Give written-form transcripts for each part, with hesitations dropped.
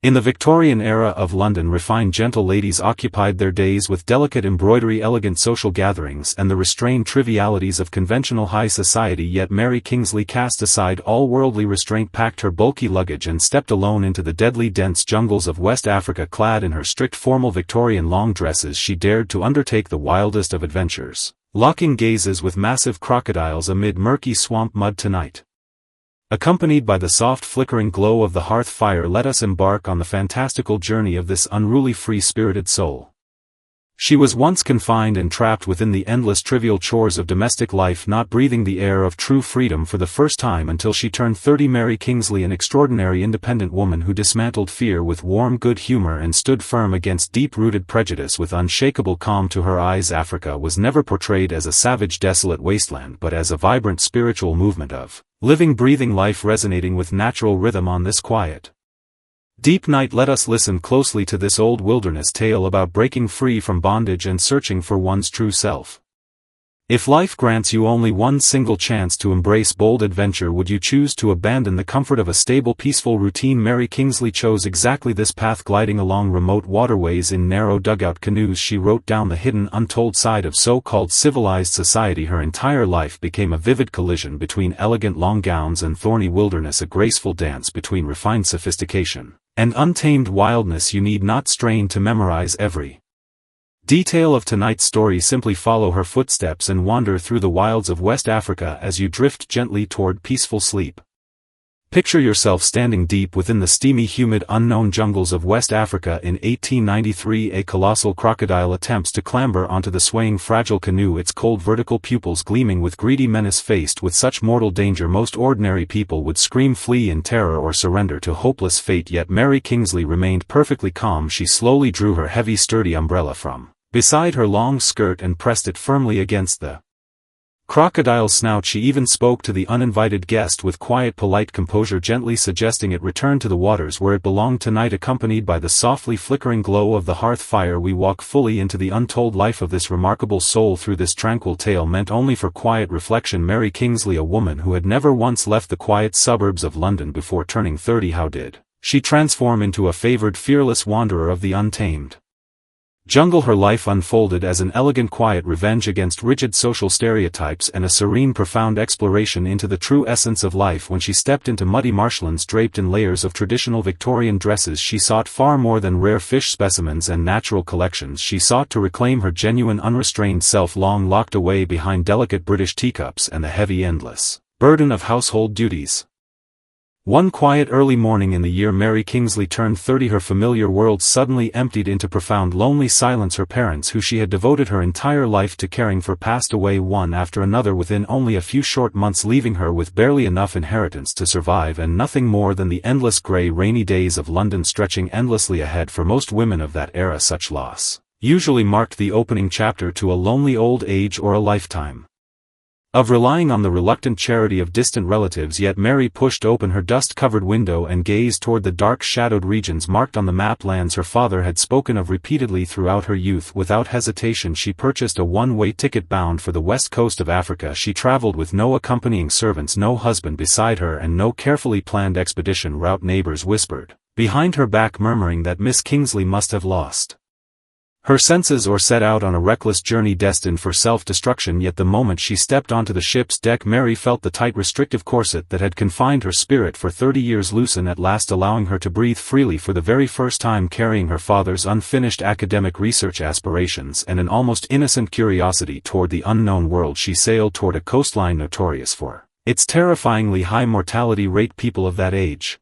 In the Victorian era of London, refined gentle ladies occupied their days with delicate embroidery, elegant social gatherings, and the restrained trivialities of conventional high society. Yet Mary Kingsley cast aside all worldly restraint, packed her bulky luggage, and stepped alone into the deadly dense jungles of West Africa. Clad in her strict formal Victorian long dresses, she dared to undertake the wildest of adventures, locking gazes with massive crocodiles amid murky swamp mud. Tonight, accompanied by the soft flickering glow of the hearth fire, let us embark on the fantastical journey of this unruly free-spirited soul. She was once confined and trapped within the endless trivial chores of domestic life, not breathing the air of true freedom for the first time until she turned 30. Mary Kingsley, an extraordinary independent woman who dismantled fear with warm good humor and stood firm against deep-rooted prejudice with unshakable calm. To her eyes, Africa was never portrayed as a savage, desolate wasteland, but as a vibrant spiritual movement of living, breathing life resonating with natural rhythm. On this quiet, deep night, let us listen closely to this old wilderness tale about breaking free from bondage and searching for one's true self. If life grants you only one single chance to embrace bold adventure, would you choose to abandon the comfort of a stable, peaceful routine? Mary Kingsley chose exactly this path. Gliding along remote waterways in narrow dugout canoes, she wrote down the hidden, untold side of so-called civilized society. Her entire life became a vivid collision between elegant long gowns and thorny wilderness, a graceful dance between refined sophistication and untamed wildness. You need not strain to memorize every detail of tonight's story. Simply follow her footsteps and wander through the wilds of West Africa as you drift gently toward peaceful sleep. Picture yourself standing deep within the steamy, humid, unknown jungles of West Africa. In 1893, a colossal crocodile attempts to clamber onto the swaying, fragile canoe, its cold vertical pupils gleaming with greedy menace. Faced with such mortal danger, most ordinary people would scream, flee in terror, or surrender to hopeless fate. Yet Mary Kingsley remained perfectly calm. She slowly drew her heavy, sturdy umbrella from beside her long skirt and pressed it firmly against the crocodile's snout. She even spoke to the uninvited guest with quiet, polite composure, gently suggesting it return to the waters where it belonged. Tonight, accompanied by the softly flickering glow of the hearth fire, we walk fully into the untold life of this remarkable soul. Through this tranquil tale meant only for quiet reflection, Mary Kingsley, a woman who had never once left the quiet suburbs of London before turning 30, how did she transform into a favored, fearless wanderer of the untamed jungle? Her life unfolded as an elegant, quiet revenge against rigid social stereotypes and a serene, profound exploration into the true essence of life. When she stepped into muddy marshlands draped in layers of traditional Victorian dresses, she sought far more than rare fish specimens and natural collections. She sought to reclaim her genuine, unrestrained self, long locked away behind delicate British teacups and the heavy, endless burden of household duties. One quiet early morning in the year Mary Kingsley turned 30, her familiar world suddenly emptied into profound, lonely silence. Her parents, who she had devoted her entire life to caring for, passed away one after another within only a few short months, leaving her with barely enough inheritance to survive and nothing more than the endless grey, rainy days of London stretching endlessly ahead. For most women of that era, such loss usually marked the opening chapter to a lonely old age or a lifetime of relying on the reluctant charity of distant relatives. Yet Mary pushed open her dust-covered window and gazed toward the dark, shadowed regions marked on the map, lands her father had spoken of repeatedly throughout her youth. Without hesitation, she purchased a one-way ticket bound for the west coast of Africa. She traveled with no accompanying servants, no husband beside her, and no carefully planned expedition route. Neighbors whispered behind her back, murmuring that Miss Kingsley must have lost her senses or set out on a reckless journey destined for self-destruction. Yet the moment she stepped onto the ship's deck, Mary felt the tight, restrictive corset that had confined her spirit for 30 years loosen at last, allowing her to breathe freely for the very first time. Carrying her father's unfinished academic research aspirations and an almost innocent curiosity toward the unknown world, she sailed toward a coastline notorious for its terrifyingly high mortality rate. People of that age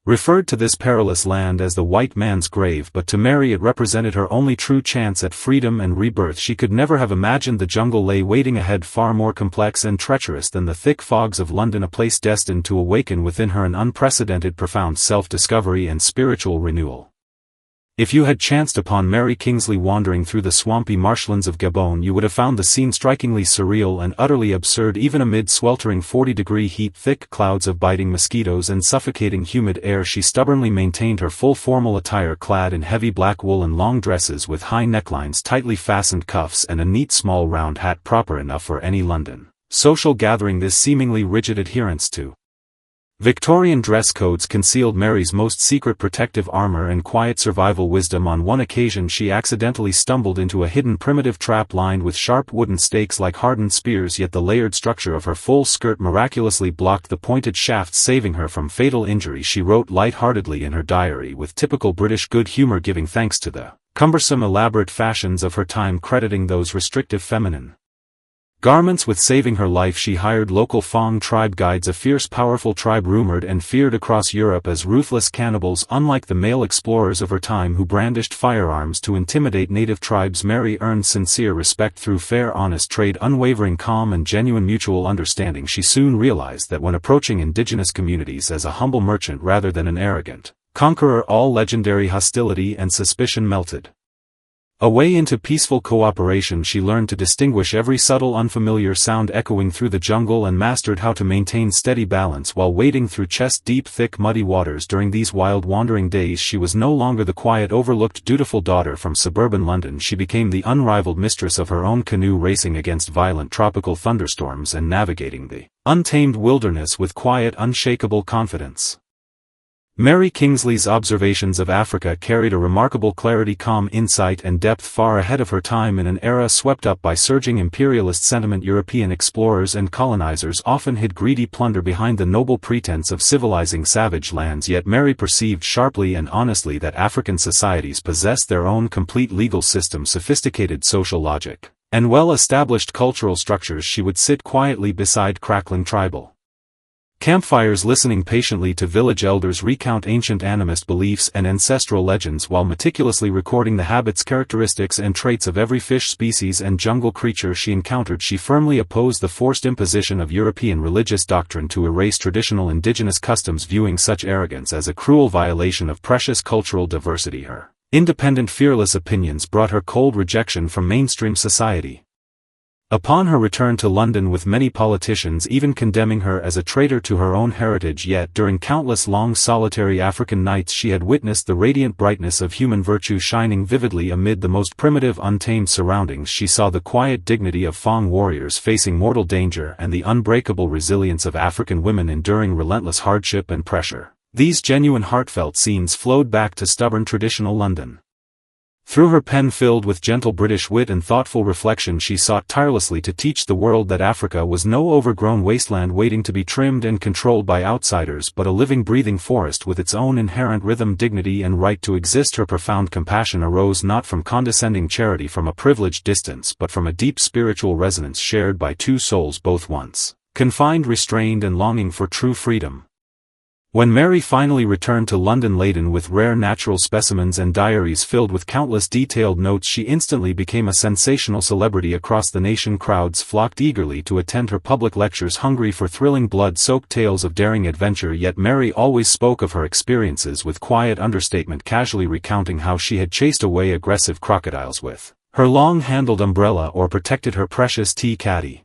referred to this perilous land as the white man's grave, but to Mary it represented her only true chance at freedom and rebirth. She could never have imagined the jungle lay waiting ahead, far more complex and treacherous than the thick fogs of London, a place destined to awaken within her an unprecedented, profound self-discovery and spiritual renewal. If you had chanced upon Mary Kingsley wandering through the swampy marshlands of Gabon, you would have found the scene strikingly surreal and utterly absurd. Even amid sweltering 40-degree heat, thick clouds of biting mosquitoes, and suffocating humid air, she stubbornly maintained her full formal attire, clad in heavy black wool and long dresses with high necklines, tightly fastened cuffs, and a neat small round hat proper enough for any London social gathering. This seemingly rigid adherence to Victorian dress codes concealed Mary's most secret protective armor and quiet survival wisdom. On one occasion she accidentally stumbled into a hidden primitive trap lined with sharp wooden stakes like hardened spears, yet the layered structure of her full skirt miraculously blocked the pointed shafts, saving her from fatal injury. She wrote light-heartedly in her diary, with typical British good humor, giving thanks to the cumbersome elaborate fashions of her time, crediting those restrictive feminine garments with saving her life. She hired local Fang tribe guides, a fierce powerful tribe rumored and feared across Europe as ruthless cannibals. Unlike the male explorers of her time who brandished firearms to intimidate native tribes, Mary earned sincere respect through fair honest trade, unwavering calm and genuine mutual understanding. She soon realized that when approaching indigenous communities as a humble merchant rather than an arrogant conqueror, all legendary hostility and suspicion melted away into peaceful cooperation. She learned to distinguish every subtle unfamiliar sound echoing through the jungle and mastered how to maintain steady balance while wading through chest-deep thick muddy waters. During these wild wandering days she was no longer the quiet overlooked dutiful daughter from suburban London. She became the unrivaled mistress of her own canoe, racing against violent tropical thunderstorms and navigating the untamed wilderness with quiet unshakable confidence. Mary Kingsley's observations of Africa carried a remarkable clarity, calm insight and depth, far ahead of her time. In an era swept up by surging imperialist sentiment, European explorers and colonizers often hid greedy plunder behind the noble pretense of civilizing savage lands, yet Mary perceived sharply and honestly that African societies possessed their own complete legal system, sophisticated social logic, and well-established cultural structures. She would sit quietly beside crackling tribal campfires, listening patiently to village elders recount ancient animist beliefs and ancestral legends, while meticulously recording the habits, characteristics and traits of every fish species and jungle creature she encountered. She firmly opposed the forced imposition of European religious doctrine to erase traditional indigenous customs, viewing such arrogance as a cruel violation of precious cultural diversity. Her independent, fearless opinions brought her cold rejection from mainstream society. Upon her return to London, with many politicians even condemning her as a traitor to her own heritage, yet during countless long solitary African nights she had witnessed the radiant brightness of human virtue shining vividly amid the most primitive untamed surroundings. She saw the quiet dignity of Fang warriors facing mortal danger and the unbreakable resilience of African women enduring relentless hardship and pressure. These genuine heartfelt scenes flowed back to stubborn traditional London. Through her pen filled with gentle British wit and thoughtful reflection, she sought tirelessly to teach the world that Africa was no overgrown wasteland waiting to be trimmed and controlled by outsiders, but a living, breathing forest with its own inherent rhythm, dignity and right to exist. Her profound compassion arose not from condescending charity from a privileged distance, but from a deep spiritual resonance shared by two souls both once confined, restrained and longing for true freedom. When Mary finally returned to London laden with rare natural specimens and diaries filled with countless detailed notes, she instantly became a sensational celebrity across the nation. Crowds flocked eagerly to attend her public lectures, hungry for thrilling blood-soaked tales of daring adventure. Yet Mary always spoke of her experiences with quiet understatement, casually recounting how she had chased away aggressive crocodiles with her long-handled umbrella or protected her precious tea caddy.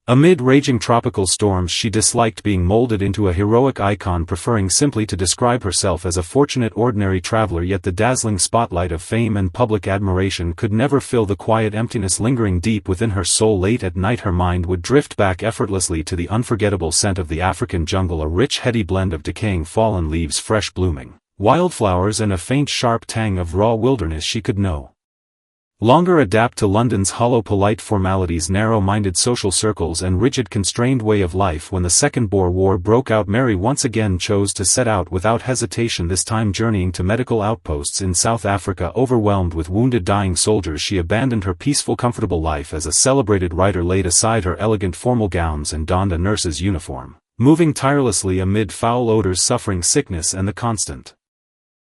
Amid raging tropical storms she disliked being molded into a heroic icon, preferring simply to describe herself as a fortunate ordinary traveler. Yet the dazzling spotlight of fame and public admiration could never fill the quiet emptiness lingering deep within her soul. Late at night her mind would drift back effortlessly to the unforgettable scent of the African jungle, a rich heady blend of decaying fallen leaves, fresh blooming wildflowers and a faint sharp tang of raw wilderness. She could no longer adapt to London's hollow polite formalities, narrow-minded social circles and rigid constrained way of life. When the Second Boer War broke out, Mary once again chose to set out without hesitation, this time journeying to medical outposts in South Africa. Overwhelmed with wounded dying soldiers, she abandoned her peaceful comfortable life as a celebrated writer, laid aside her elegant formal gowns and donned a nurse's uniform, moving tirelessly amid foul odors, suffering sickness and the constant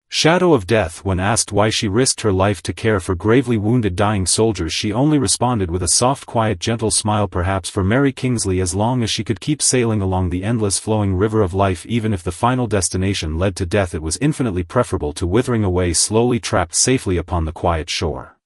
shadow of death. When asked why she risked her life to care for gravely wounded dying soldiers, she only responded with a soft, quiet, gentle smile. Perhaps for Mary Kingsley, as long as she could keep sailing along the endless flowing river of life, even if the final destination led to death, it was infinitely preferable to withering away slowly, trapped safely upon the quiet shore.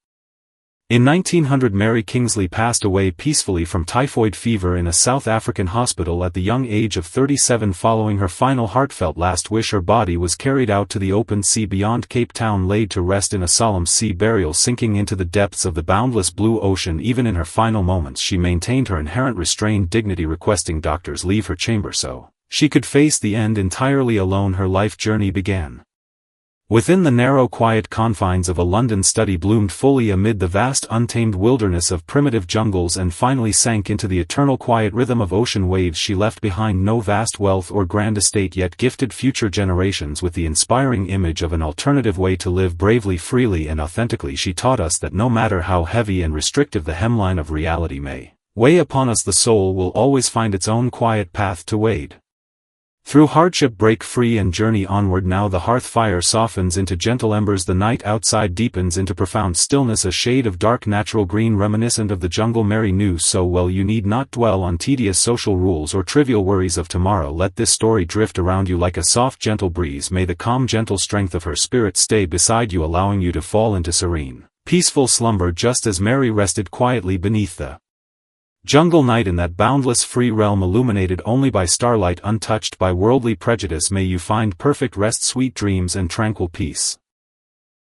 In 1900 Mary Kingsley passed away peacefully from typhoid fever in a South African hospital at the young age of 37. Following her final heartfelt last wish, her body was carried out to the open sea beyond Cape Town, laid to rest in a solemn sea burial sinking into the depths of the boundless blue ocean. Even in her final moments she maintained her inherent restrained dignity, requesting doctors leave her chamber so She could face the end entirely alone. Her life journey began. Within the narrow quiet confines of a London study, bloomed fully amid the vast untamed wilderness of primitive jungles, and finally sank into the eternal quiet rhythm of ocean waves. She left behind no vast wealth or grand estate, yet gifted future generations with the inspiring image of an alternative way to live bravely, freely and authentically. She taught us that no matter how heavy and restrictive the hemline of reality may weigh upon us, the soul will always find its own quiet path to wade through hardship, break free and journey onward. Now the hearth fire softens into gentle embers, the night outside deepens into profound stillness, a shade of dark natural green reminiscent of the jungle Mary knew so well. You need not dwell on tedious social rules or trivial worries of tomorrow. Let this story drift around you like a soft gentle breeze. May the calm gentle strength of her spirit stay beside you, allowing you to fall into serene, peaceful slumber just as Mary rested quietly beneath the jungle night in that boundless free realm illuminated only by starlight, untouched by worldly prejudice. May you find perfect rest, sweet dreams and tranquil peace.